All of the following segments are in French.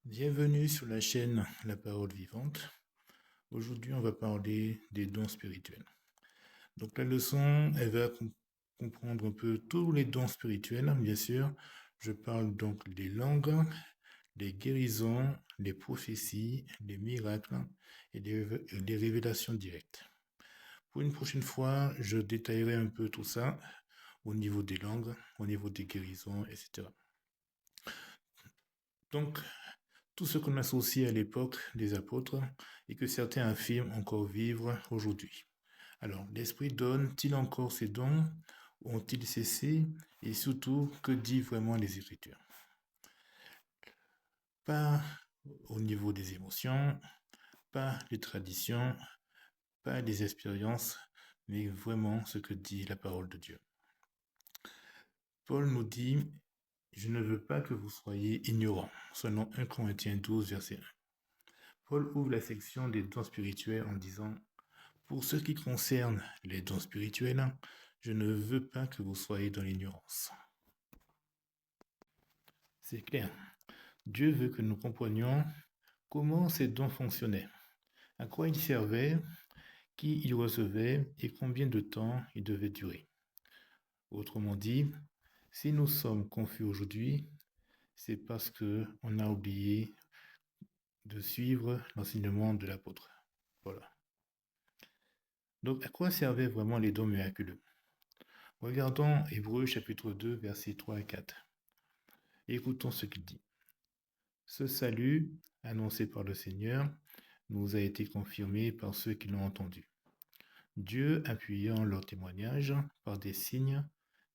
Bienvenue sur la chaîne La Parole Vivante. Aujourd'hui, on va parler des dons spirituels. Donc la leçon, elle va comprendre un peu tous les dons spirituels, bien sûr. Je parle donc des langues, des guérisons, les prophéties, les miracles et des révélations directes. Pour une prochaine fois, je détaillerai un peu tout ça au niveau des langues, au niveau des guérisons, etc. Donc, tout ce qu'on associe à l'époque des apôtres et que certains affirment encore vivre aujourd'hui. Alors, l'Esprit donne-t-il encore ses dons? Ont-ils cessé? Et surtout, que dit vraiment les Écritures? Pas au niveau des émotions, pas des traditions, pas des expériences, mais vraiment ce que dit la parole de Dieu. Paul nous dit, je ne veux pas que vous soyez ignorants, selon 1 Corinthiens 12, verset 1. Paul ouvre la section des dons spirituels en disant, pour ce qui concerne les dons spirituels, je ne veux pas que vous soyez dans l'ignorance. C'est clair. Dieu veut que nous comprenions comment ces dons fonctionnaient, à quoi ils servaient, qui ils recevaient et combien de temps ils devaient durer. Autrement dit, si nous sommes confus aujourd'hui, c'est parce qu'on a oublié de suivre l'enseignement de l'apôtre. Voilà. Donc, à quoi servaient vraiment les dons miraculeux? Regardons Hébreux chapitre 2, versets 3 et 4. Écoutons ce qu'il dit. Ce salut, annoncé par le Seigneur, nous a été confirmé par ceux qui l'ont entendu. Dieu appuyant leur témoignage par des signes,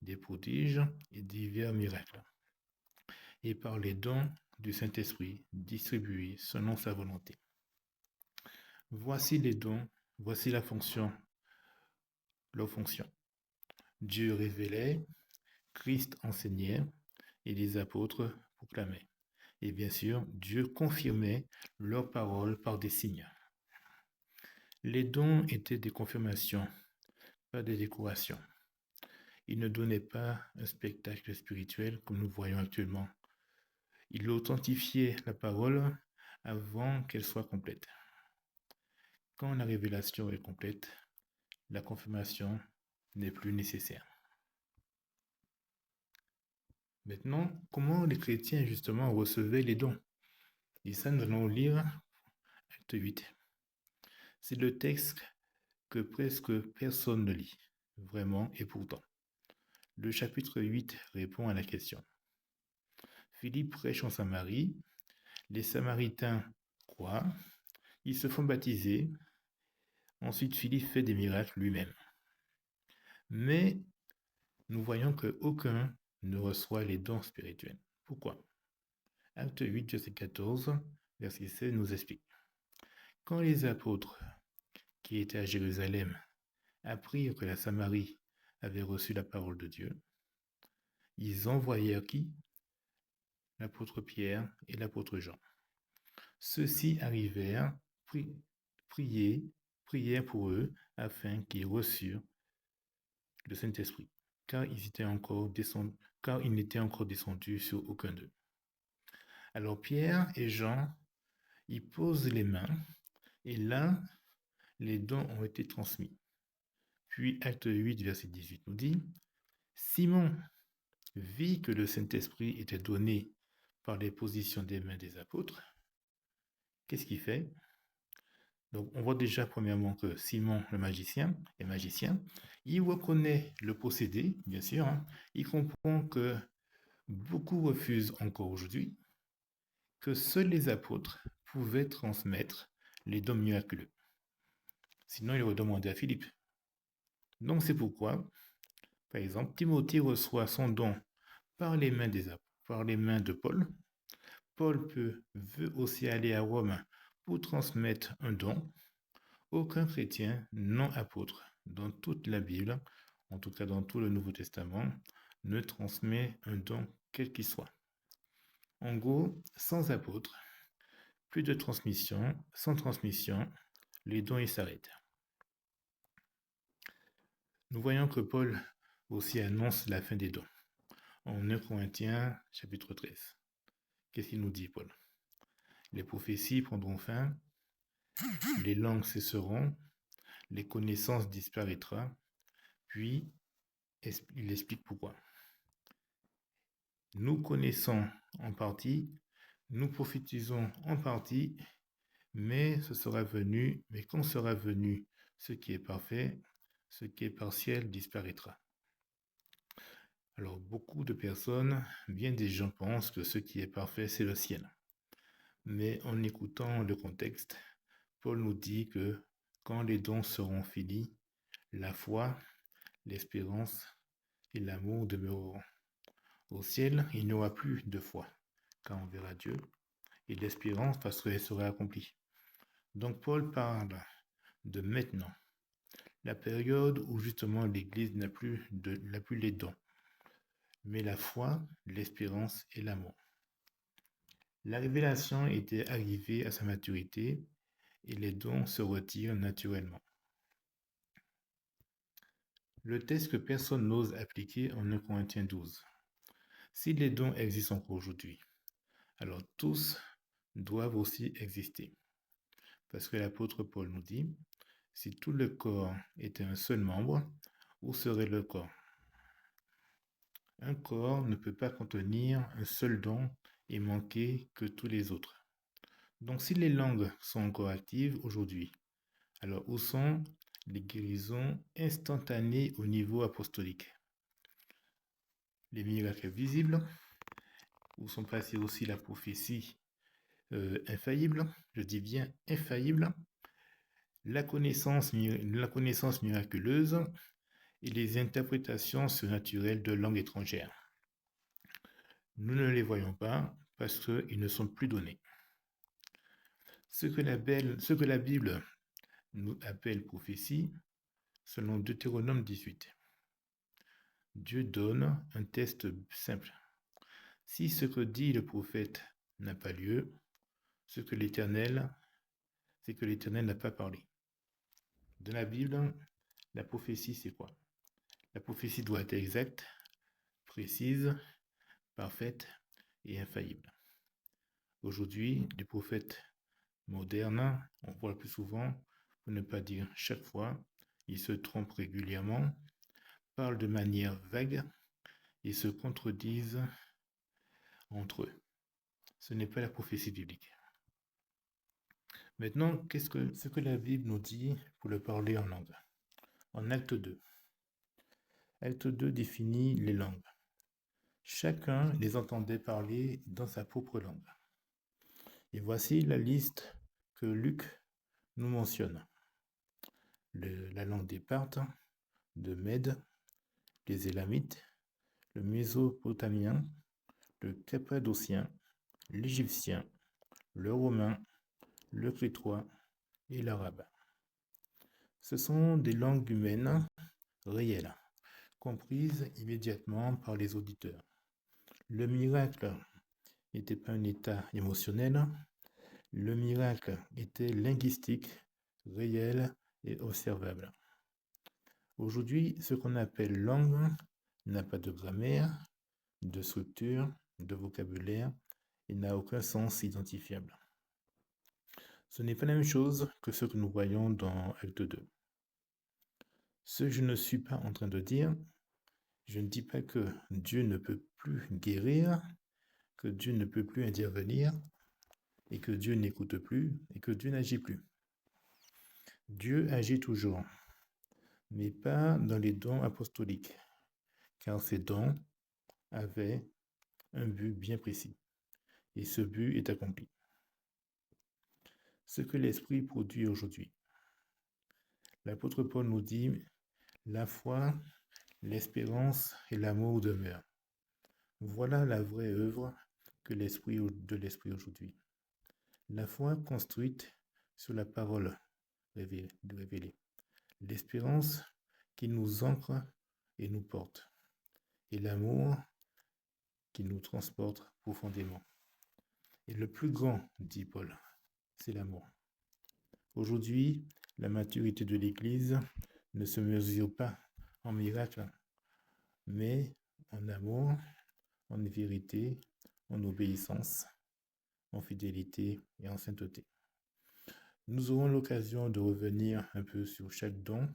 des prodiges et divers miracles, et par les dons du Saint-Esprit distribués selon sa volonté. Voici les dons, voici leur fonction. Dieu révélait, Christ enseignait et les apôtres proclamaient. Et bien sûr, Dieu confirmait leurs paroles par des signes. Les dons étaient des confirmations, pas des décorations. Ils ne donnaient pas un spectacle spirituel comme nous voyons actuellement. Ils authentifiaient la parole avant qu'elle soit complète. Quand la révélation est complète, la confirmation n'est plus nécessaire. Maintenant, comment les chrétiens justement recevaient les dons? Et ça, nous allons lire Acte 8. C'est le texte que presque personne ne lit, vraiment et pourtant. Le chapitre 8 répond à la question. Philippe prêche en Samarie, les Samaritains croient, ils se font baptiser, ensuite Philippe fait des miracles lui-même. Mais nous voyons qu'aucun ne reçoit les dons spirituels. Pourquoi? Acte 8, verset 14, verset 16 nous explique. Quand les apôtres qui étaient à Jérusalem apprirent que la Samarie avait reçu la parole de Dieu, ils envoyèrent qui? L'apôtre Pierre et l'apôtre Jean. Ceux-ci arrivèrent, prièrent pour eux afin qu'ils reçurent le Saint-Esprit, car ils n'étaient encore descendus sur aucun d'eux. Alors Pierre et Jean, ils posent les mains, et là, les dons ont été transmis. Puis Acte 8, verset 18 nous dit, Simon vit que le Saint-Esprit était donné par les positions des mains des apôtres. Qu'est-ce qu'il fait? Donc, on voit déjà premièrement que Simon, le magicien, est magicien. Il reconnaît le possédé, bien sûr. Il comprend que beaucoup refusent encore aujourd'hui, que seuls les apôtres pouvaient transmettre les dons miraculeux. Sinon, il aurait demandé à Philippe. Donc, c'est pourquoi, par exemple, Timothée reçoit son don par les mains par les mains de Paul. Paul veut aussi aller à Rome pour transmettre un don. Aucun chrétien non apôtre dans toute la Bible, en tout cas dans tout le Nouveau Testament, ne transmet un don quel qu'il soit. En gros, sans apôtre, plus de transmission, sans transmission, les dons ils s'arrêtent. Nous voyons que Paul aussi annonce la fin des dons. En 1 Corinthiens chapitre 13. Qu'est-ce qu'il nous dit, Paul? les prophéties prendront fin, les langues cesseront, les connaissances disparaîtront, puis il explique pourquoi. Nous connaissons en partie, nous prophétisons en partie, mais quand sera venu ce qui est parfait, ce qui est partiel disparaîtra. Alors beaucoup de personnes, bien des gens pensent que ce qui est parfait, c'est le ciel. Mais en écoutant le contexte, Paul nous dit que quand les dons seront finis, la foi, l'espérance et l'amour demeureront. Au ciel, il n'y aura plus de foi, car on verra Dieu, et l'espérance parce qu'elle sera accomplie. Donc Paul parle de maintenant, la période où justement l'Église n'a plus les dons, mais la foi, l'espérance et l'amour. La révélation était arrivée à sa maturité et les dons se retirent naturellement. Le texte que personne n'ose appliquer en 1 Corinthiens 12. Si les dons existent encore aujourd'hui, alors tous doivent aussi exister. Parce que l'apôtre Paul nous dit, si tout le corps était un seul membre, où serait le corps? Un corps ne peut pas contenir un seul don et manquer que tous les autres. Donc si les langues sont encore actives aujourd'hui, alors où sont les guérisons instantanées au niveau apostolique? Les miracles visibles, où sont passées aussi la prophétie infaillible, je dis bien infaillible, la connaissance miraculeuse et les interprétations surnaturelles de langues étrangères. Nous ne les voyons pas parce qu'ils ne sont plus donnés. Ce que la Bible nous appelle prophétie, selon Deutéronome 18. Dieu donne un test simple. Si ce que dit le prophète n'a pas lieu, c'est que l'Éternel n'a pas parlé. Dans la Bible, la prophétie, c'est quoi? La prophétie doit être exacte, précise, parfaite et infaillible. Aujourd'hui, les prophètes modernes, on voit le plus souvent, pour ne pas dire chaque fois, ils se trompent régulièrement, parlent de manière vague et se contredisent entre eux. Ce n'est pas la prophétie biblique. Maintenant, ce que la Bible nous dit pour le parler en langue? En acte 2. Acte 2 définit les langues. Chacun les entendait parler dans sa propre langue. Et voici la liste que Luc nous mentionne. La langue des Parthes, de Mède, les Élamites, le Mésopotamien, le Cappadocien, l'Égyptien, le Romain, le Crétois et l'Arabe. Ce sont des langues humaines réelles, comprises immédiatement par les auditeurs. Le miracle n'était pas un état émotionnel, le miracle était linguistique, réel et observable. Aujourd'hui, ce qu'on appelle langue n'a pas de grammaire, de structure, de vocabulaire et n'a aucun sens identifiable. Ce n'est pas la même chose que ce que nous voyons dans Acte 2. Ce que je ne suis pas en train de dire, je ne dis pas que Dieu ne peut plus guérir, que Dieu ne peut plus intervenir, et que Dieu n'écoute plus, et que Dieu n'agit plus. Dieu agit toujours, mais pas dans les dons apostoliques, car ces dons avaient un but bien précis, et ce but est accompli. Ce que l'Esprit produit aujourd'hui. L'apôtre Paul nous dit, la foi, l'espérance et l'amour demeurent. Voilà la vraie œuvre de l'Esprit aujourd'hui. La foi construite sur la parole révélée. L'espérance qui nous ancre et nous porte. Et l'amour qui nous transporte profondément. Et le plus grand, dit Paul, c'est l'amour. Aujourd'hui, la maturité de l'Église ne se mesure pas en miracle, mais en amour, en vérité, en obéissance en fidélité et en sainteté. Nous aurons l'occasion de revenir un peu sur chaque don.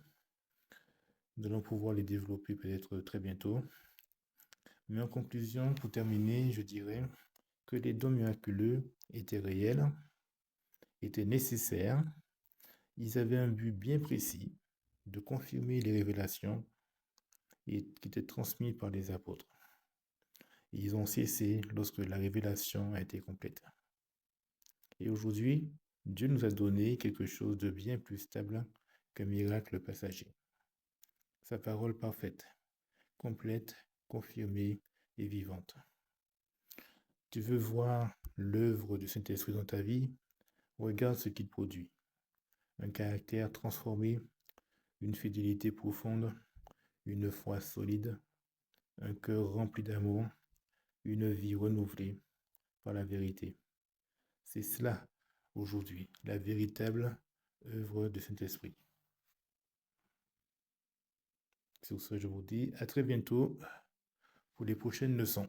Nous allons pouvoir les développer peut-être très bientôt. Mais en conclusion, pour terminer, je dirais que les dons miraculeux étaient réels, étaient nécessaires. Ils avaient un but bien précis de confirmer les révélations et qui étaient transmises par les apôtres. Et ils ont cessé lorsque la révélation a été complète. Et aujourd'hui, Dieu nous a donné quelque chose de bien plus stable qu'un miracle passager. Sa parole parfaite, complète, confirmée et vivante. Tu veux voir l'œuvre du Saint-Esprit dans ta vie? Regarde ce qu'il produit. Un caractère transformé, une fidélité profonde, une foi solide, un cœur rempli d'amour, une vie renouvelée par la vérité. C'est cela, aujourd'hui, la véritable œuvre du Saint-Esprit. Sur ce, je vous dis à très bientôt pour les prochaines leçons.